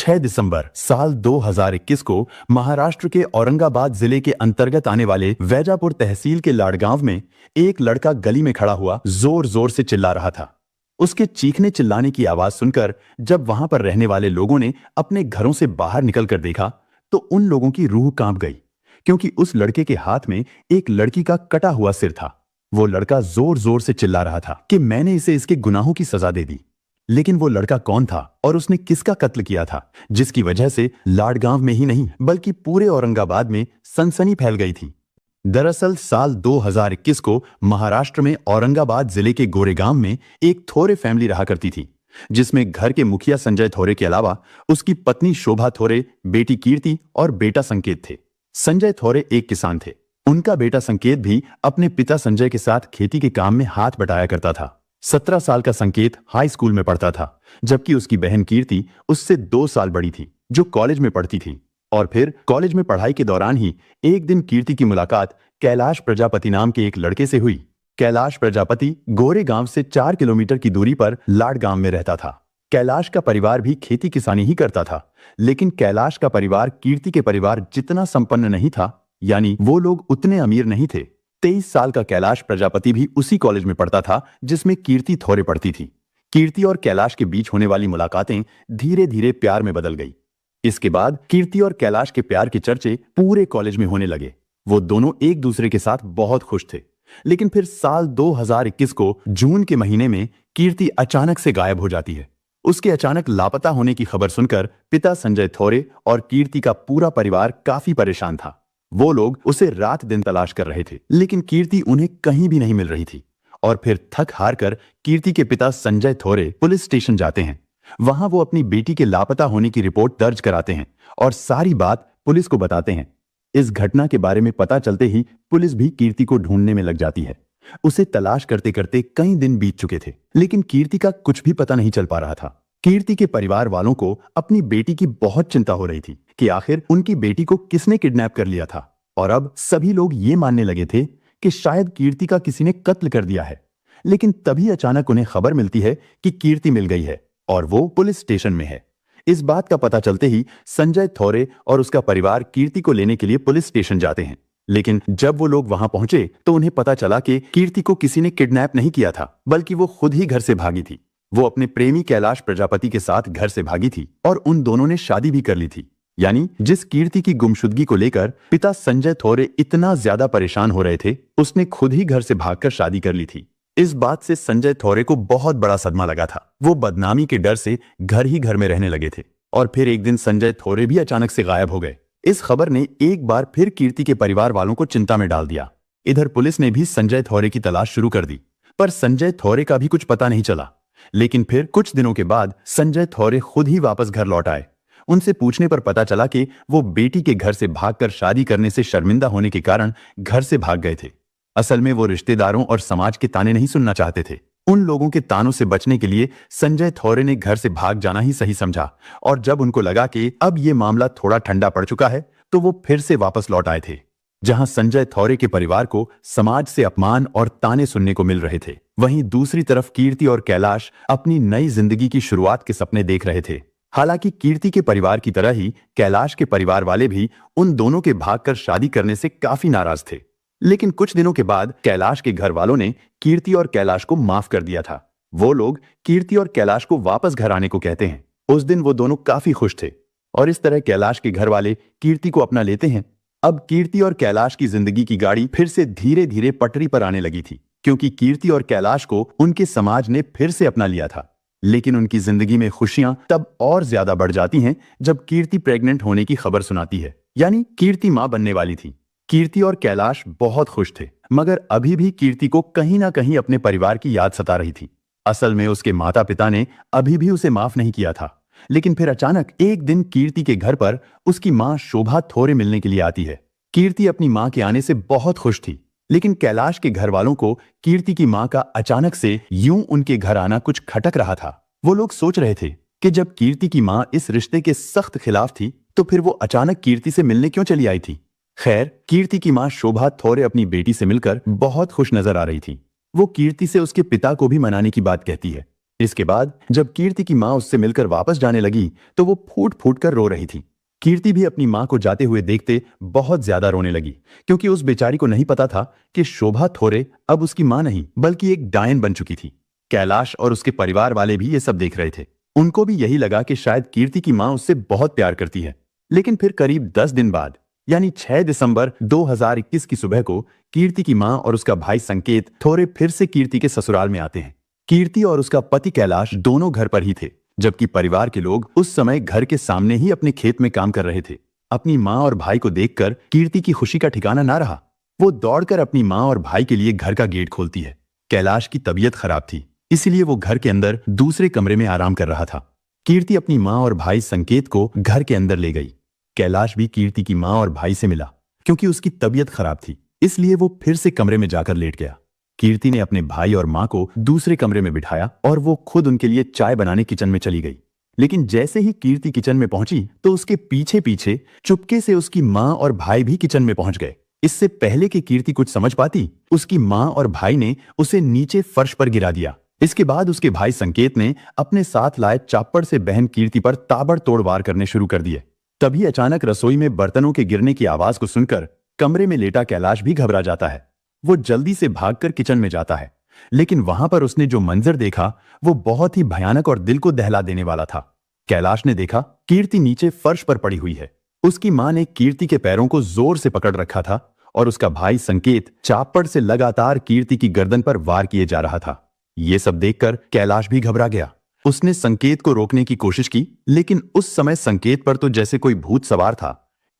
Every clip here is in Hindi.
6 दिसंबर साल 2021 को महाराष्ट्र के औरंगाबाद जिले के अंतर्गत आने वाले वैजापुर तहसील के लाड़गांव में एक लड़का गली में खड़ा हुआ जोर जोर से चिल्ला रहा था। उसके चीखने चिल्लाने की आवाज सुनकर जब वहां पर रहने वाले लोगों ने अपने घरों से बाहर निकलकर देखा तो उन लोगों की रूह कांप गई, क्योंकि उस लड़के के हाथ में एक लड़की का कटा हुआ सिर था। वो लड़का जोर जोर से चिल्ला रहा था कि मैंने इसे इसके गुनाहों की सजा दे दी। लेकिन वो लड़का कौन था और उसने किसका कत्ल किया था, जिसकी वजह से लाड़गांव में ही नहीं बल्कि पूरे औरंगाबाद में सनसनी फैल गई थी। दरअसल साल 2021 को महाराष्ट्र में औरंगाबाद जिले के गोरेगांव में एक थोरे फैमिली रहा करती थी, जिसमें घर के मुखिया संजय थोरे के अलावा उसकी पत्नी शोभा थोरे, बेटी कीर्ति और बेटा संकेत थे। संजय थोरे एक किसान थे। उनका बेटा संकेत भी अपने पिता संजय के साथ खेती के काम में हाथ बटाया करता था। 17 साल का संकेत हाई स्कूल में पढ़ता था, जबकि उसकी बहन कीर्ति उससे 2 साल बड़ी थी, जो कॉलेज में पढ़ती थी। और फिर कॉलेज में पढ़ाई के दौरान ही एक दिन कीर्ति की मुलाकात कैलाश प्रजापति नाम के एक लड़के से हुई। कैलाश प्रजापति गोरेगांव से 4 किलोमीटर की दूरी पर लाड़गांव में रहता था। कैलाश का परिवार भी खेती किसानी ही करता था, लेकिन कैलाश का परिवार कीर्ति के परिवार जितना संपन्न नहीं था, यानी वो लोग उतने अमीर नहीं थे। 23 साल का कैलाश प्रजापति भी उसी कॉलेज में पढ़ता था जिसमें कीर्ति थोरे पढ़ती थी। कीर्ति और कैलाश के बीच होने वाली मुलाकातें धीरे धीरे प्यार में बदल गई। इसके बाद कीर्ति और कैलाश के प्यार के चर्चे पूरे कॉलेज में होने लगे। वो दोनों एक दूसरे के साथ बहुत खुश थे। लेकिन फिर साल 2021 को जून के महीने में कीर्ति अचानक से गायब हो जाती है। उसके अचानक लापता होने की खबर सुनकर पिता संजय थोरे और कीर्ति का पूरा परिवार काफी परेशान था। वो लोग उसे रात दिन तलाश कर रहे थे, लेकिन कीर्ति उन्हें कहीं भी नहीं मिल रही थी। और फिर थक हार कर कीर्ति के पिता संजय थोरे पुलिस स्टेशन जाते हैं। वहां वो अपनी बेटी के लापता होने की रिपोर्ट दर्ज कराते हैं और सारी बात पुलिस को बताते हैं। इस घटना के बारे में पता चलते ही पुलिस भी कीर्ति को ढूंढने में लग जाती है। उसे तलाश करते करते कई दिन बीत चुके थे, लेकिन कीर्ति का कुछ भी पता नहीं चल पा रहा था। कीर्ति के परिवार वालों को अपनी बेटी की बहुत चिंता हो रही थी कि आखिर उनकी बेटी को किसने किडनैप कर लिया था। और अब सभी लोग ये मानने लगे थे कि शायद कीर्ति का किसी ने कत्ल कर दिया है। लेकिन तभी अचानक उन्हें खबर मिलती है कि कीर्ति मिल गई है और वो पुलिस स्टेशन में है। इस बात का पता चलते ही संजय थोरे और उसका परिवार कीर्ति को लेने के लिए पुलिस स्टेशन जाते हैं। लेकिन जब वो लोग वहां पहुंचे तो उन्हें पता चला कि कीर्ति को किसी ने किडनैप नहीं किया था, बल्कि वो खुद ही घर से भागी थी। वो अपने प्रेमी कैलाश प्रजापति के साथ घर से भागी थी और उन दोनों ने शादी भी कर ली थी। यानी जिस कीर्ति की गुमशुदगी को लेकर पिता संजय थोरे इतना ज्यादा परेशान हो रहे थे, उसने खुद ही घर से भागकर शादी कर ली थी। इस बात से संजय थोरे को बहुत बड़ा सदमा लगा था। वो बदनामी के डर से घर ही घर में रहने लगे थे। और फिर एक दिन संजय थोरे भी अचानक से गायब हो गए। इस खबर ने एक बार फिर कीर्ति के परिवार वालों को चिंता में डाल दिया। इधर पुलिस ने भी संजय थोरे की तलाश शुरू कर दी, पर संजय थोरे का भी कुछ पता नहीं चला। लेकिन फिर कुछ दिनों के बाद संजय थोरे खुद ही वापस घर लौट आए। उनसे पूछने पर पता चला कि वो बेटी के घर से भागकर शादी करने से शर्मिंदा होने के कारण घर से भाग गए थे। असल में वो रिश्तेदारों और समाज के ताने नहीं सुनना चाहते थे। उन लोगों के तानों से बचने के लिए संजय थोरे ने घर से भाग जाना ही सही समझा। और जब उनको लगा कि अब ये मामला थोड़ा ठंडा पड़ चुका है, तो वो फिर से वापस लौट आए थे। जहां संजय थोरे के परिवार को समाज से अपमान और ताने सुनने को मिल रहे थे, वहीं दूसरी तरफ कीर्ति और कैलाश अपनी नई जिंदगी की शुरुआत के सपने देख रहे थे। हालांकि कीर्ति के परिवार की तरह ही कैलाश के परिवार वाले भी उन दोनों के भागकर शादी करने से काफी नाराज थे। लेकिन कुछ दिनों के बाद कैलाश के घर वालों ने कीर्ति और कैलाश को माफ कर दिया था। वो लोग कीर्ति और कैलाश को वापस घर आने को कहते हैं। उस दिन वो दोनों काफी खुश थे और इस तरह कैलाश के घर वाले कीर्ति को अपना लेते हैं। अब कीर्ति और कैलाश की जिंदगी की गाड़ी फिर से धीरे धीरे पटरी पर आने लगी थी, क्योंकि कीर्ति और कैलाश को उनके समाज ने फिर से अपना लिया था। लेकिन उनकी जिंदगी में खुशियां तब और ज्यादा बढ़ जाती हैं जब कीर्ति प्रेग्नेंट होने की खबर सुनाती है, यानी कीर्ति मां बनने वाली थी। कीर्ति और कैलाश बहुत खुश थे, मगर अभी भी कीर्ति को कहीं ना कहीं अपने परिवार की याद सता रही थी। असल में उसके माता पिता ने अभी भी उसे माफ नहीं किया था। लेकिन फिर अचानक एक दिन कीर्ति के घर पर उसकी मां शोभा थोरे मिलने के लिए आती है। कीर्ति अपनी मां के आने से बहुत खुश थी, लेकिन कैलाश के घर वालों को कीर्ति की मां का अचानक से यूं उनके घर आना कुछ खटक रहा था। वो लोग सोच रहे थे कि जब कीर्ति की मां इस रिश्ते के सख्त खिलाफ थी, तो फिर वो अचानक कीर्ति से मिलने क्यों चली आई थी। खैर, कीर्ति की मां शोभा थोरे अपनी बेटी से मिलकर बहुत खुश नजर आ रही थी। वो कीर्ति से उसके पिता को भी मनाने की बात कहती है। इसके बाद जब कीर्ति की माँ उससे मिलकर वापस जाने लगी तो वो फूट फूट कर रो रही थी। कीर्ति भी अपनी माँ को जाते हुए देखते बहुत ज्यादा रोने लगी, क्योंकि उस बेचारी को नहीं पता था कि शोभा थोरे अब उसकी माँ नहीं बल्कि एक डायन बन चुकी थी। कैलाश और उसके परिवार वाले भी ये सब देख रहे थे। उनको भी यही लगा कि शायद कीर्ति की माँ उससे बहुत प्यार करती है। लेकिन फिर करीब 10 दिन बाद यानी 6 दिसंबर 2021 की सुबह को कीर्ति की माँ और उसका भाई संकेत थोरे फिर से कीर्ति के ससुराल में आते हैं। कीर्ति और उसका पति कैलाश दोनों घर पर ही थे, जबकि परिवार के लोग उस समय घर के सामने ही अपने खेत में काम कर रहे थे। अपनी माँ और भाई को देखकर कीर्ति की खुशी का ठिकाना ना रहा। वो दौड़कर अपनी माँ और भाई के लिए घर का गेट खोलती है। कैलाश की तबीयत खराब थी, इसीलिए वो घर के अंदर दूसरे कमरे में आराम कर रहा था। कीर्ति अपनी माँ और भाई संकेत को घर के अंदर ले गई। कैलाश भी कीर्ति की माँ और भाई से मिला। क्योंकि उसकी तबीयत खराब थी, इसलिए वो फिर से कमरे में जाकर लेट गया। कीर्ति ने अपने भाई और माँ को दूसरे कमरे में बिठाया और वो खुद उनके लिए चाय बनाने किचन में चली गई। लेकिन जैसे ही कीर्ति किचन में पहुंची तो उसके पीछे पीछे चुपके से उसकी माँ और भाई भी किचन में पहुंच गए। इससे पहले कि कीर्ति कुछ समझ पाती, उसकी माँ और भाई ने उसे नीचे फर्श पर गिरा दिया। इसके बाद उसके भाई संकेत ने अपने साथ लाए चापड़ से बहन कीर्ति पर ताबड़तोड़ वार करने शुरू कर दिए। तभी अचानक रसोई में बर्तनों के गिरने की आवाज को सुनकर कमरे में लेटा कैलाश भी घबरा जाता है। वो जल्दी से भागकर किचन में जाता है, लेकिन वहां पर उसने जो मंजर देखा वो बहुत ही भयानक और दिल को दहला देने वाला था। कैलाश ने देखा कीर्ति नीचे फर्श पर पड़ी हुई है। उसकी मां ने कीर्ति के पैरों को जोर से पकड़ रखा था और उसका भाई संकेत चापड़ से लगातार कीर्ति की गर्दन पर वार किए जा रहा था। ये सब देखकर कैलाश भी घबरा गया। उसने संकेत को रोकने की कोशिश की, लेकिन उस समय संकेत पर तो जैसे कोई भूत सवार था।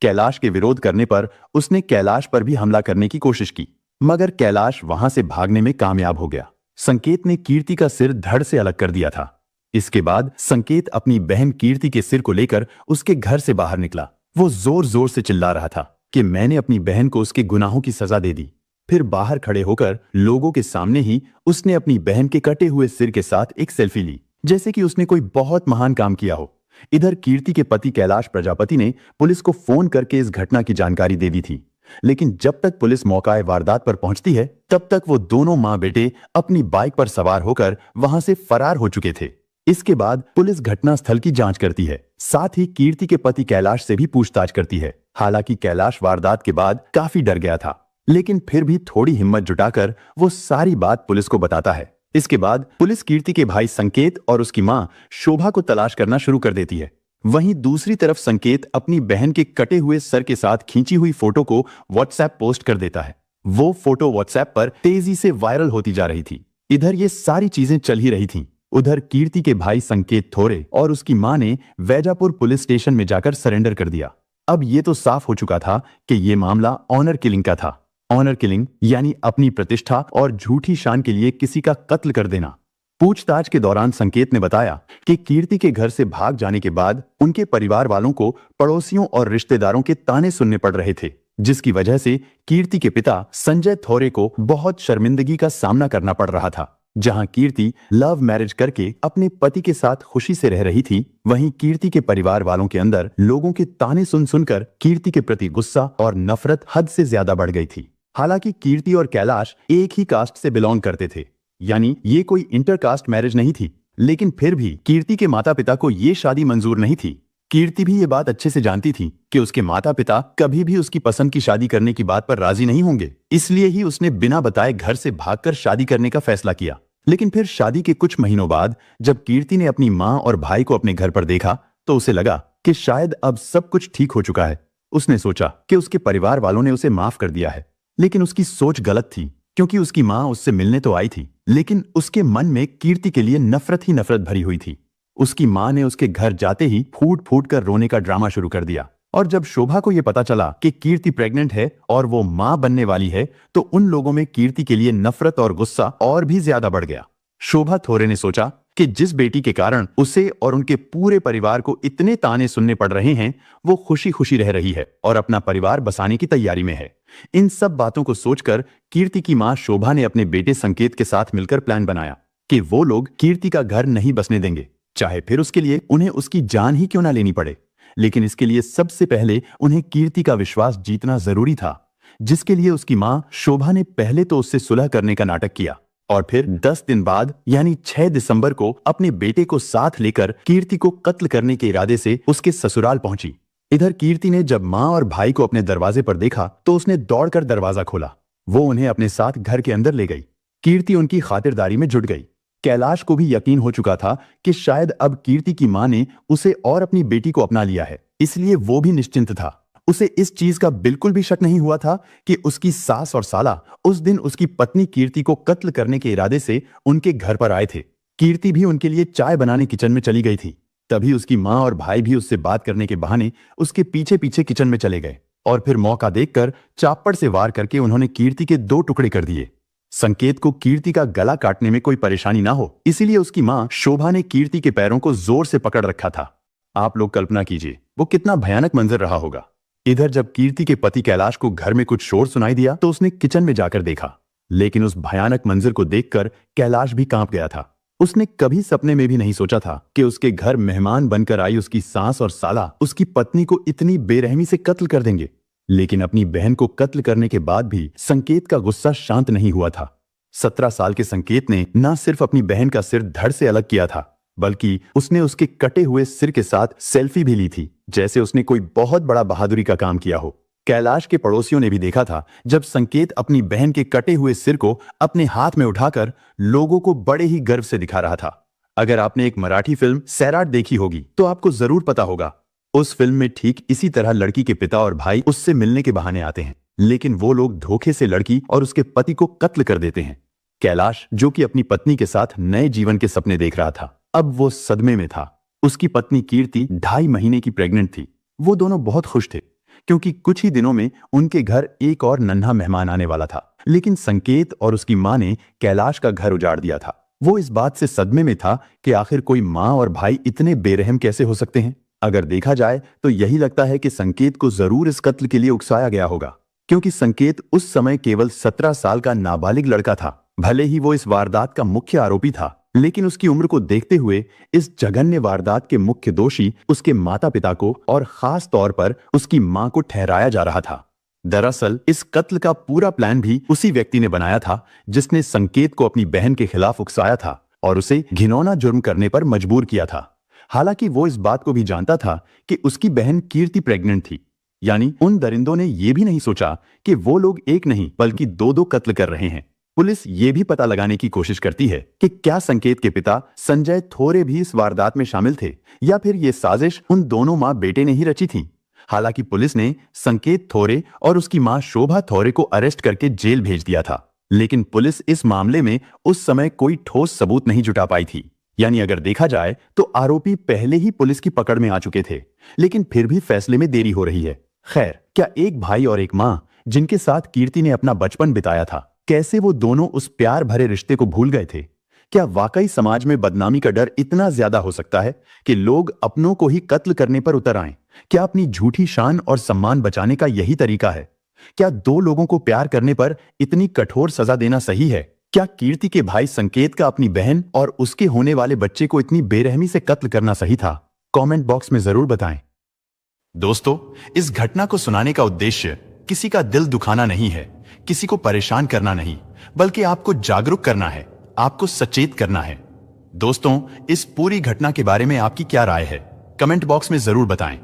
कैलाश के विरोध करने पर उसने कैलाश पर भी हमला करने की कोशिश की, मगर कैलाश वहां से भागने में कामयाब हो गया। संकेत ने कीर्ति का सिर धड़ से अलग कर दिया था। इसके बाद संकेत अपनी बहन कीर्ति के सिर को लेकर उसके घर से बाहर निकला। वो जोर जोर से चिल्ला रहा था कि मैंने अपनी बहन को उसके गुनाहों की सजा दे दी। फिर बाहर खड़े होकर लोगों के सामने ही उसने अपनी बहन के कटे हुए सिर के साथ एक सेल्फी ली, जैसे कि उसने कोई बहुत महान काम किया हो। इधर कीर्ति के पति कैलाश प्रजापति ने पुलिस को फोन करके इस घटना की जानकारी दे दी थी, लेकिन जब तक पुलिस मौका वारदात पर पहुंचती है तब तक वो दोनों मां बेटे अपनी बाइक पर सवार होकर वहां से फरार हो चुके थे। इसके बाद पुलिस घटनास्थल की जांच करती है, साथ ही कीर्ति के पति कैलाश से भी पूछताछ करती है। हालांकि कैलाश वारदात के बाद काफी डर गया था, लेकिन फिर भी थोड़ी हिम्मत जुटाकर वो सारी बात पुलिस को बताता है। इसके बाद पुलिस कीर्ति के भाई संकेत और उसकी मां शोभा को तलाश करना शुरू कर देती है। वहीं दूसरी तरफ संकेत अपनी बहन के कटे हुए सर के साथ खींची हुई फोटो को व्हाट्सएप पोस्ट कर देता है। वो फोटो व्हाट्सएप पर तेजी से वायरल होती जा रही थी। इधर ये सारी चीजें चल ही रही थीं। उधर कीर्ति के भाई संकेत थोरे और उसकी मां ने वैजापुर पुलिस स्टेशन में जाकर सरेंडर कर दिया। अब ये तो साफ हो चुका था कि ये मामला ऑनर किलिंग का था। ऑनर किलिंग यानी अपनी प्रतिष्ठा और झूठी शान के लिए किसी का कत्ल कर देना। पूछताछ के दौरान संकेत ने बताया कि कीर्ति के घर से भाग जाने के बाद उनके परिवार वालों को पड़ोसियों और रिश्तेदारों के ताने सुनने पड़ रहे थे, जिसकी वजह से कीर्ति के पिता संजय थोरे को बहुत शर्मिंदगी का सामना करना पड़ रहा था। जहां कीर्ति लव मैरिज करके अपने पति के साथ खुशी से रह रही थी, वहीं कीर्ति के परिवार वालों के अंदर लोगों के ताने सुन सुनकर कीर्ति के प्रति गुस्सा और नफरत हद से ज्यादा बढ़ गई थी। हालांकि कीर्ति और कैलाश एक ही कास्ट से बिलोंग करते थे, यानी ये कोई इंटरकास्ट मैरिज नहीं थी, लेकिन फिर भी कीर्ति के माता पिता को ये शादी मंजूर नहीं थी। कीर्ति भी ये बात अच्छे से जानती थी कि उसके माता पिता कभी भी उसकी पसंद की शादी करने की बात पर राजी नहीं होंगे, इसलिए ही उसने बिना बताए घर से भागकर शादी करने का फैसला किया। लेकिन फिर शादी के कुछ महीनों बाद जब कीर्ति ने अपनी माँ और भाई को अपने घर पर देखा तो उसे लगा कि शायद अब सब कुछ ठीक हो चुका है। उसने सोचा कि उसके परिवार वालों ने उसे माफ कर दिया है, लेकिन उसकी सोच गलत थी, क्योंकि उसकी माँ उससे मिलने तो आई थी, लेकिन उसके मन में कीर्ति के लिए नफरत ही नफरत भरी हुई थी। उसकी माँ ने उसके घर जाते ही फूट फूट कर रोने का ड्रामा शुरू कर दिया, और जब शोभा को यह पता चला कि कीर्ति प्रेग्नेंट है और वो मां बनने वाली है, तो उन लोगों में कीर्ति के लिए नफरत और गुस्सा और भी ज्यादा बढ़ गया। शोभा थोरे ने सोचा कि जिस बेटी के कारण उसे और उनके पूरे परिवार को इतने ताने सुनने पड़ रहे हैं, वो खुशी खुशी रह रही है और अपना परिवार बसाने की तैयारी में है। इन सब बातों को सोचकर कीर्ति की मां शोभा ने अपने बेटे संकेत के साथ मिलकर प्लान बनाया कि वो लोग कीर्ति का घर नहीं बसने देंगे, चाहे फिर उसके लिए उन्हें उसकी जान ही क्यों ना लेनी पड़े। लेकिन इसके लिए सबसे पहले उन्हें कीर्ति का विश्वास जीतना जरूरी था, जिसके लिए उसकी मां शोभा ने पहले तो उससे सुलह करने का नाटक किया। और फिर 10 दिन बाद यानी 6 दिसंबर को अपने बेटे को साथ लेकर कीर्ति को कत्ल करने के इरादे से उसके ससुराल पहुंची। इधर कीर्ति ने जब माँ और भाई को अपने दरवाजे पर देखा तो उसने दौड़कर दरवाजा खोला। वो उन्हें अपने साथ घर के अंदर ले गई। कीर्ति उनकी खातिरदारी में जुट गई। कैलाश को भी यकीन हो चुका था कि शायद अब कीर्ति की मां ने उसे और अपनी बेटी को अपना लिया है, इसलिए वो भी निश्चिंत था। उसे इस चीज का बिल्कुल भी शक नहीं हुआ था कि उसकी सास और साला उस दिन उसकी पत्नी कीर्ति को कत्ल करने के इरादे से उनके घर पर आए थे। कीर्ति भी उनके लिए चाय बनाने किचन में चली गई थी। तभी उसकी मां और भाई भी उससे बात करने के बहाने उसके पीछे पीछे किचन में चले गए और फिर मौका देखकर चापड़ से वार करके उन्होंने कीर्ति के 2 टुकड़े कर दिए। संकेत को कीर्ति का गला काटने में कोई परेशानी ना हो, इसीलिए उसकी मां शोभा ने कीर्ति के पैरों को जोर से पकड़ रखा था। आप लोग कल्पना कीजिए वो कितना भयानक मंजर रहा होगा। इधर जब कीर्ति के पति कैलाश को घर में कुछ शोर सुनाई दिया तो उसने किचन में जाकर देखा, लेकिन उस भयानक मंजर को देखकर कैलाश भी कांप गया था। उसने कभी सपने में भी नहीं सोचा था कि उसके घर मेहमान बनकर आई उसकी सास और साला उसकी पत्नी को इतनी बेरहमी से कत्ल कर देंगे। लेकिन अपनी बहन को कत्ल करने के बाद भी संकेत का गुस्सा शांत नहीं हुआ था। 17 साल के संकेत ने न सिर्फ अपनी बहन का सिर धड़ से अलग किया था, बल्कि उसने उसके कटे हुए सिर के साथ सेल्फी भी ली थी, जैसे उसने कोई बहुत बड़ा बहादुरी का काम किया हो। कैलाश के पड़ोसियों ने भी देखा था जब संकेत अपनी बहन के कटे हुए सिर को अपने हाथ में उठाकर लोगों को बड़े ही गर्व से दिखा रहा था। अगर आपने एक मराठी फिल्म सैराट देखी होगी तो आपको जरूर पता होगा। उस फिल्म में ठीक इसी तरह लड़की के पिता और भाई उससे मिलने के बहाने आते हैं, लेकिन वो लोग धोखे से लड़की और उसके पति को कत्ल कर देते हैं। कैलाश, जो कि अपनी पत्नी के साथ नए जीवन के सपने देख रहा था, अब वो सदमे में था। उसकी पत्नी कीर्ति 2.5 महीने की प्रेग्नेंट थी। वो दोनों बहुत खुश थे क्योंकि कुछ ही दिनों में उनके घर एक और नन्हा मेहमान आने वाला था। लेकिन संकेत और उसकी मां ने कैलाश का घर उजाड़ दिया था। वो इस बात से सदमे में था कि आखिर कोई मां और भाई इतने बेरहम कैसे हो सकते हैं। अगर देखा जाए तो यही लगता है कि संकेत को जरूर इस कत्ल के लिए उकसाया गया होगा, क्योंकि संकेत उस समय केवल 17 साल का नाबालिग लड़का था। भले ही वो इस वारदात का मुख्य आरोपी था, लेकिन उसकी उम्र को देखते हुए इस जघन्य वारदात के मुख्य दोषी उसके माता पिता को और खास तौर पर उसकी मां को ठहराया जा रहा था। दरअसल इस कत्ल का पूरा प्लान भी उसी व्यक्ति ने बनाया था जिसने संकेत को अपनी बहन के खिलाफ उकसाया था और उसे घिनौना जुर्म करने पर मजबूर किया था। हालांकि वो इस बात को भी जानता था कि उसकी बहन कीर्ति प्रेग्नेंट थी। यानी उन दरिंदों ने यह भी नहीं सोचा कि वो लोग एक नहीं बल्कि 2-2 कत्ल कर रहे हैं। पुलिस ये भी पता लगाने की कोशिश करती है कि क्या संकेत के पिता संजय थोरे भी इस वारदात में शामिल थे या फिर ये साजिश उन दोनों मां बेटे ने ही रची थी। हालांकि पुलिस ने संकेत थोरे और उसकी मां शोभा थोरे को अरेस्ट करके जेल भेज दिया था, लेकिन पुलिस इस मामले में उस समय कोई ठोस सबूत नहीं जुटा पाई थी। यानी अगर देखा जाए तो आरोपी पहले ही पुलिस की पकड़ में आ चुके थे, लेकिन फिर भी फैसले में देरी हो रही है। खैर, क्या एक भाई और एक मां जिनके साथ कीर्ति ने अपना बचपन बिताया था, कैसे वो दोनों उस प्यार भरे रिश्ते को भूल गए थे? क्या वाकई समाज में बदनामी का डर इतना ज्यादा हो सकता है कि लोग अपनों को ही कत्ल करने पर उतर आएं? क्या अपनी झूठी शान और सम्मान बचाने का यही तरीका है? क्या 2 लोगों को प्यार करने पर इतनी कठोर सजा देना सही है? क्या कीर्ति के भाई संकेत का अपनी बहन और उसके होने वाले बच्चे को इतनी बेरहमी से कत्ल करना सही था? कमेंट बॉक्स में जरूर बताएं। दोस्तों, इस घटना को सुनाने का उद्देश्य किसी का दिल दुखाना नहीं है, किसी को परेशान करना नहीं, बल्कि आपको जागरूक करना है, आपको सचेत करना है। दोस्तों, इस पूरी घटना के बारे में आपकी क्या राय है? कमेंट बॉक्स में जरूर बताएं।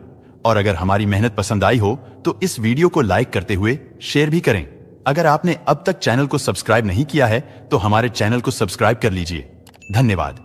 और अगर हमारी मेहनत पसंद आई हो तो इस वीडियो को लाइक करते हुए शेयर भी करें। अगर आपने अब तक चैनल को सब्सक्राइब नहीं किया है तो हमारे चैनल को सब्सक्राइब कर लीजिए। धन्यवाद।